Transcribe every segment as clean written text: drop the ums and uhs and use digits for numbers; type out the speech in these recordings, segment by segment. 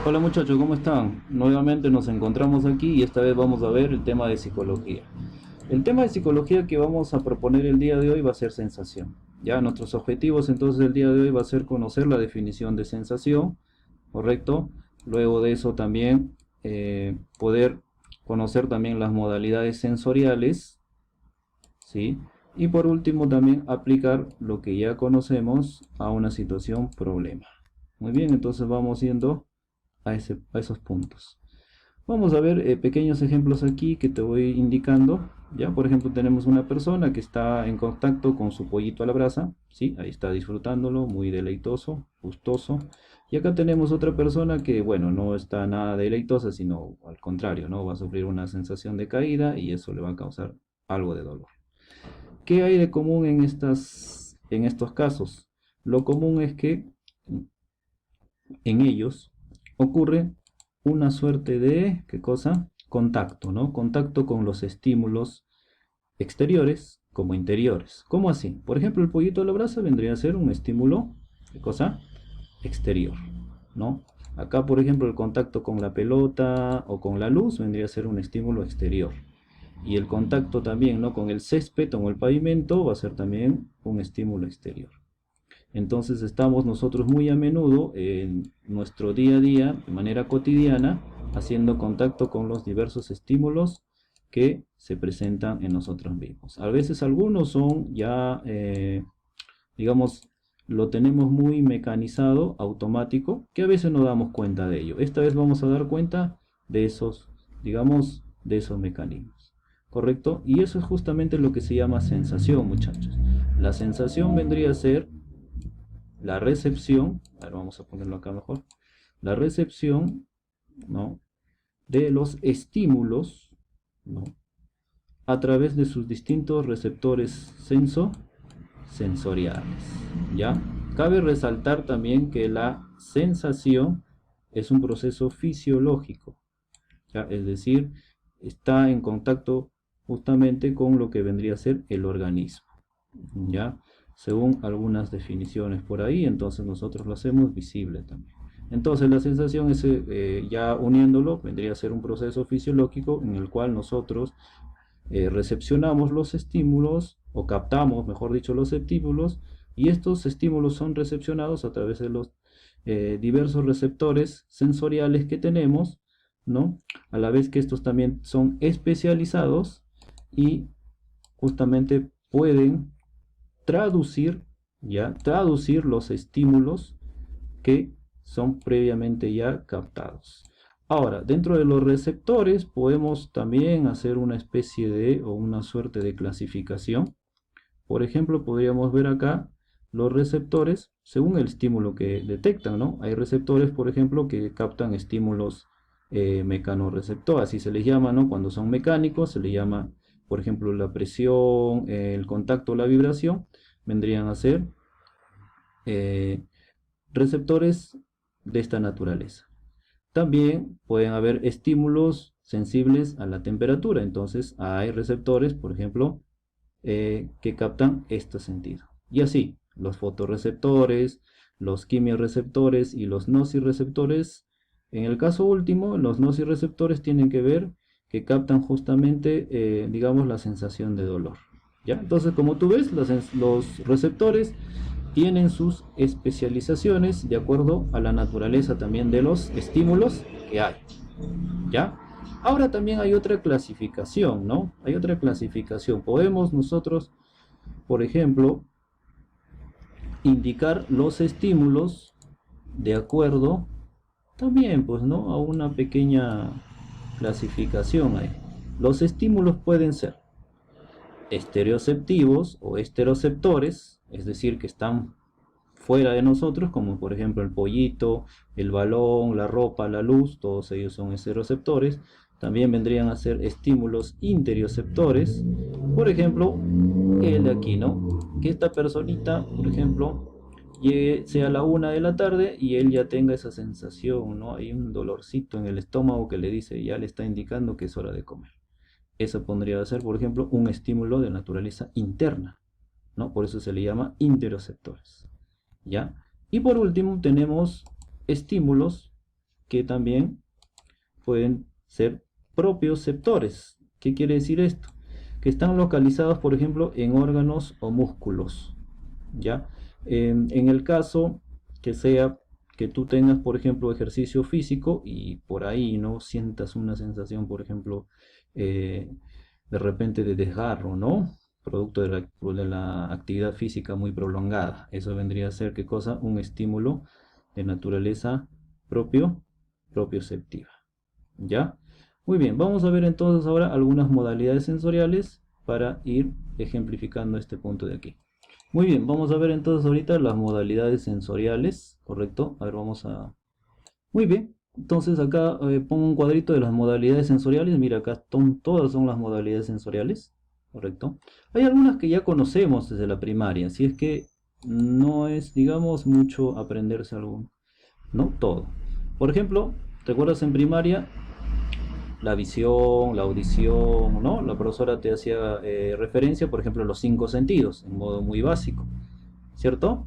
Hola muchachos, ¿cómo están? Nuevamente nos encontramos aquí y esta vez vamos a ver el tema de psicología. El tema de psicología que vamos a proponer el día de hoy va a ser sensación. Ya nuestros objetivos entonces el día de hoy va a ser conocer la definición de sensación, ¿correcto? Luego de eso también poder conocer también las modalidades sensoriales, ¿sí? Y por último también aplicar lo que ya conocemos a una situación problema. Muy bien, entonces vamos yendo a esos puntos. Vamos a ver pequeños ejemplos aquí que te voy indicando. Ya, por ejemplo, tenemos una persona que está en contacto con su pollito a la brasa, ¿sí? Ahí está disfrutándolo, muy deleitoso, gustoso. Y acá tenemos otra persona que, bueno, no está nada deleitosa, sino al contrario, ¿no? Va a sufrir una sensación de caída y eso le va a causar algo de dolor. ¿Qué hay de común en estos casos? Lo común es que en ellos ocurre una suerte de, ¿qué cosa? Contacto, ¿no? Contacto con los estímulos exteriores como interiores. ¿Cómo así? Por ejemplo, el pollito a la brasa vendría a ser un estímulo, ¿qué cosa? Exterior, ¿no? Acá, por ejemplo, el contacto con la pelota o con la luz vendría a ser un estímulo exterior. Y el contacto también, ¿no? Con el césped o el pavimento va a ser también un estímulo exterior. Entonces estamos nosotros muy a menudo en nuestro día a día, de manera cotidiana, haciendo contacto con los diversos estímulos que se presentan en nosotros mismos. A veces algunos son ya, digamos, lo tenemos muy mecanizado, automático, que a veces no damos cuenta de ello. Esta vez vamos a dar cuenta de esos, digamos, de esos mecanismos. ¿Correcto? Y eso es justamente lo que se llama sensación, muchachos. La sensación vendría a ser la recepción, a ver, vamos a ponerlo acá mejor, la recepción, ¿no? De los estímulos, ¿no? A través de sus distintos receptores sensoriales, ¿ya? Cabe resaltar también que la sensación es un proceso fisiológico, ¿ya? Es decir, está en contacto justamente con lo que vendría a ser el organismo, ¿ya? Según algunas definiciones por ahí, entonces nosotros lo hacemos visible también. Entonces la sensación es, ya uniéndolo, vendría a ser un proceso fisiológico en el cual nosotros recepcionamos los estímulos o captamos, mejor dicho, los estímulos y estos estímulos son recepcionados a través de los diversos receptores sensoriales que tenemos, ¿no? A la vez que estos también son especializados y justamente pueden traducir, ya, traducir los estímulos que son previamente ya captados. Ahora, dentro de los receptores podemos también hacer una especie de o una suerte de clasificación. Por ejemplo, podríamos ver acá los receptores según el estímulo que detectan, ¿no? Hay receptores, por ejemplo, que captan estímulos mecanoreceptores, así se les llama, ¿no? Cuando son mecánicos se les llama, por ejemplo, la presión, el contacto, la vibración, vendrían a ser eh, receptores de esta naturaleza. También pueden haber estímulos sensibles a la temperatura, entonces hay receptores, por ejemplo, que captan este sentido. Y así, los fotorreceptores, los quimiorreceptores y los nociceptores. En el caso último, los nociceptores tienen que ver que captan justamente, digamos, la sensación de dolor. ¿Ya? Entonces, como tú ves, los receptores tienen sus especializaciones de acuerdo a la naturaleza también de los estímulos que hay. ¿Ya? Ahora también hay otra clasificación, ¿no? Hay otra clasificación. Podemos nosotros, por ejemplo, indicar los estímulos de acuerdo también, pues, ¿no? A una pequeña clasificación ahí. Los estímulos pueden ser estereoceptivos o esteroceptores, es decir, que están fuera de nosotros, como por ejemplo el pollito, el balón, la ropa, la luz, todos ellos son estereoceptores. También vendrían a ser estímulos interioceptores, por ejemplo, el de aquí, ¿no? Que esta personita, por ejemplo, llegue, sea la 1 de la tarde y él ya tenga esa sensación, ¿no? Hay un dolorcito en el estómago que le dice, ya le está indicando que es hora de comer. Eso podría ser, por ejemplo, un estímulo de naturaleza interna, ¿no? Por eso se le llama interoceptores, ¿ya? Y por último tenemos estímulos que también pueden ser propioceptores. ¿Qué quiere decir esto? Que están localizados, por ejemplo, en órganos o músculos, ¿ya? En el caso que sea que tú tengas, por ejemplo, ejercicio físico y por ahí no sientas una sensación, por ejemplo, de repente de desgarro, ¿no? Producto de la actividad física muy prolongada. Eso vendría a ser, ¿qué cosa? Un estímulo de naturaleza propioceptiva. ¿Ya? Muy bien, vamos a ver entonces ahora algunas modalidades sensoriales para ir ejemplificando este punto de aquí. Muy bien, vamos a ver entonces ahorita las modalidades sensoriales, ¿correcto? A ver, vamos a... Muy bien, entonces acá pongo un cuadrito de las modalidades sensoriales. Mira, acá todas son las modalidades sensoriales, ¿correcto? Hay algunas que ya conocemos desde la primaria, así es que no es, digamos, mucho aprenderse algo, ¿no? Todo. Por ejemplo, ¿recuerdas en primaria? La visión, la audición, ¿no? La profesora te hacía referencia, por ejemplo, a los cinco sentidos, en modo muy básico, ¿cierto?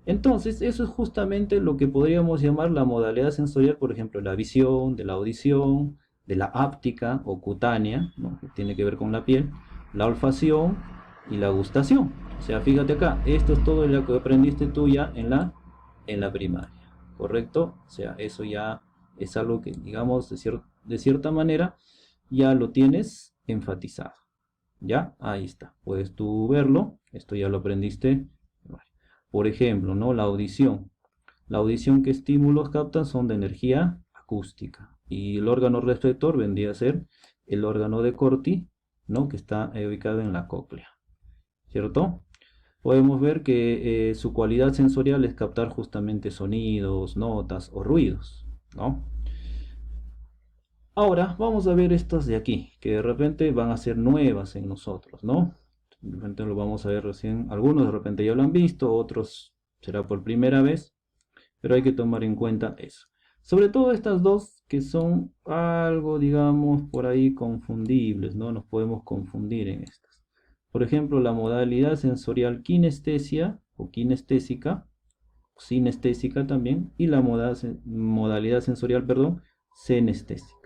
Entonces, eso es justamente lo que podríamos llamar la modalidad sensorial, por ejemplo, la visión, de la audición, de la áptica o cutánea, ¿no? Que tiene que ver con la piel, la olfacción y la gustación. O sea, fíjate acá, esto es todo lo que aprendiste tú ya en la primaria, ¿correcto? O sea, eso ya es algo que, digamos, de cierta manera, ya lo tienes enfatizado. ¿Ya? Ahí está. Puedes tú verlo. Esto ya lo aprendiste. Por ejemplo, ¿no? La audición. La audición, ¿qué estímulos captan? Son de energía acústica. Y el órgano receptor vendría a ser el órgano de Corti, ¿no? Que está ubicado en la cóclea. ¿Cierto? Podemos ver que su cualidad sensorial es captar justamente sonidos, notas o ruidos, ¿no? Ahora vamos a ver estas de aquí, que de repente van a ser nuevas en nosotros, ¿no? De repente lo vamos a ver recién, algunos de repente ya lo han visto, otros será por primera vez, pero hay que tomar en cuenta eso. Sobre todo estas dos que son algo, digamos, por ahí confundibles, ¿no? Nos podemos confundir en estas. Por ejemplo, la modalidad sensorial kinestesia o kinestésica, sinestésica también, y la modalidad sensorial, perdón, senestésica.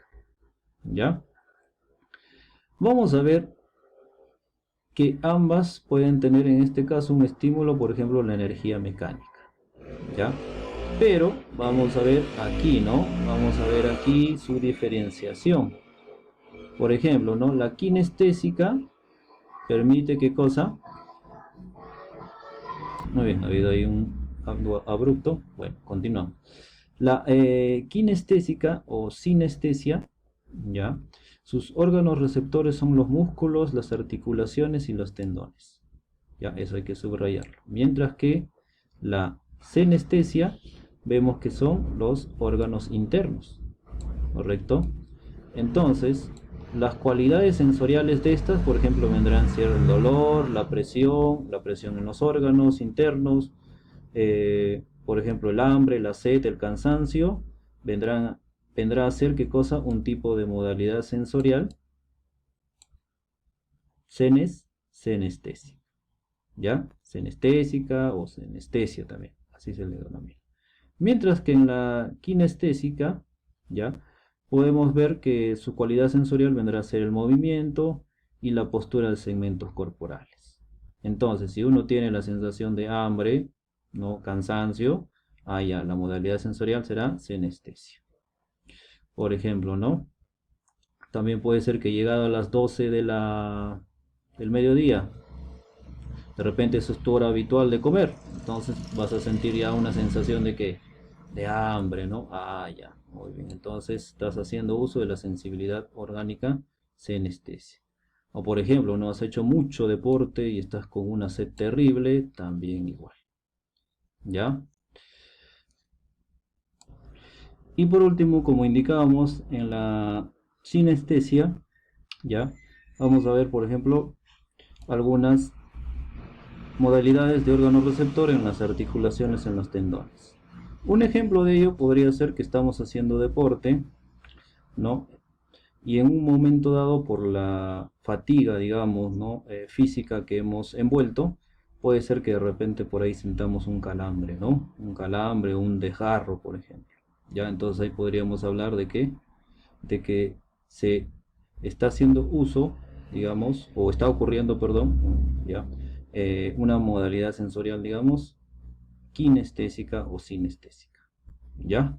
¿Ya? Vamos a ver que ambas pueden tener en este caso un estímulo, por ejemplo, la energía mecánica. ¿Ya? Pero vamos a ver aquí, ¿no? Vamos a ver aquí su diferenciación. Por ejemplo, ¿no? La kinestésica permite ¿qué cosa? Muy bien, ha habido ahí un abrupto. Bueno, continuamos. La kinestésica o sinestesia, ¿ya? Sus órganos receptores son los músculos, las articulaciones y los tendones. Ya, eso hay que subrayarlo. Mientras que la senestesia vemos que son los órganos internos, ¿correcto? Entonces, las cualidades sensoriales de estas, por ejemplo, vendrán a ser el dolor, la presión en los órganos internos, por ejemplo, el hambre, la sed, el cansancio, vendrá a ser ¿qué cosa? Un tipo de modalidad sensorial, senestesia, ¿ya? Senestésica o senestesia también, así se le denomina. Mientras que en la kinestésica, ¿ya? Podemos ver que su cualidad sensorial vendrá a ser el movimiento y la postura de segmentos corporales. Entonces, si uno tiene la sensación de hambre, ¿no? Cansancio, ya la modalidad sensorial será senestesia. Por ejemplo, ¿no? También puede ser que llegado a las 12 del mediodía, de repente eso es tu hora habitual de comer, entonces vas a sentir ya una sensación de que de hambre, ¿no? Ya, muy bien, entonces estás haciendo uso de la sensibilidad orgánica senestesia. O por ejemplo, no has hecho mucho deporte y estás con una sed terrible, también igual. ¿Ya? Y por último, como indicábamos en la sinestesia, ¿ya? Vamos a ver, por ejemplo, algunas modalidades de órgano receptor en las articulaciones en los tendones. Un ejemplo de ello podría ser que estamos haciendo deporte, ¿no? Y en un momento dado, por la fatiga, digamos, ¿no? Física que hemos envuelto, puede ser que de repente por ahí sintamos un calambre, ¿no? Un calambre o un desgarro, por ejemplo. Ya, entonces ahí podríamos hablar de que se está haciendo uso, digamos, o está ocurriendo, perdón, ya, una modalidad sensorial, digamos, kinestésica o sinestésica. ¿Ya?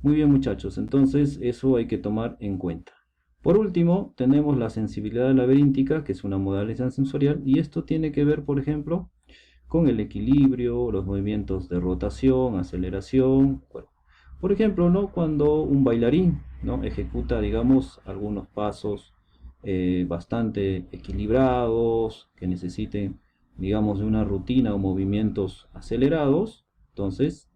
Muy bien, muchachos, entonces eso hay que tomar en cuenta. Por último, tenemos la sensibilidad laberíntica, que es una modalidad sensorial, y esto tiene que ver, por ejemplo, con el equilibrio, los movimientos de rotación, aceleración. Bueno, por ejemplo, ¿no? Cuando un bailarín, ¿no? ejecuta, digamos, algunos pasos bastante equilibrados, que necesiten, digamos, de una rutina o movimientos acelerados, entonces,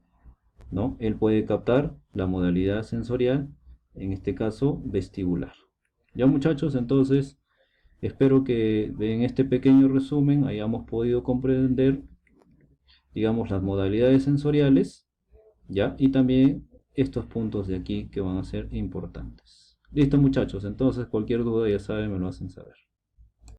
¿no? Él puede captar la modalidad sensorial, en este caso vestibular. Ya, muchachos, entonces espero que en este pequeño resumen hayamos podido comprender, digamos, las modalidades sensoriales, ¿ya? Y también estos puntos de aquí que van a ser importantes. Listo, muchachos, entonces cualquier duda ya saben, me lo hacen saber.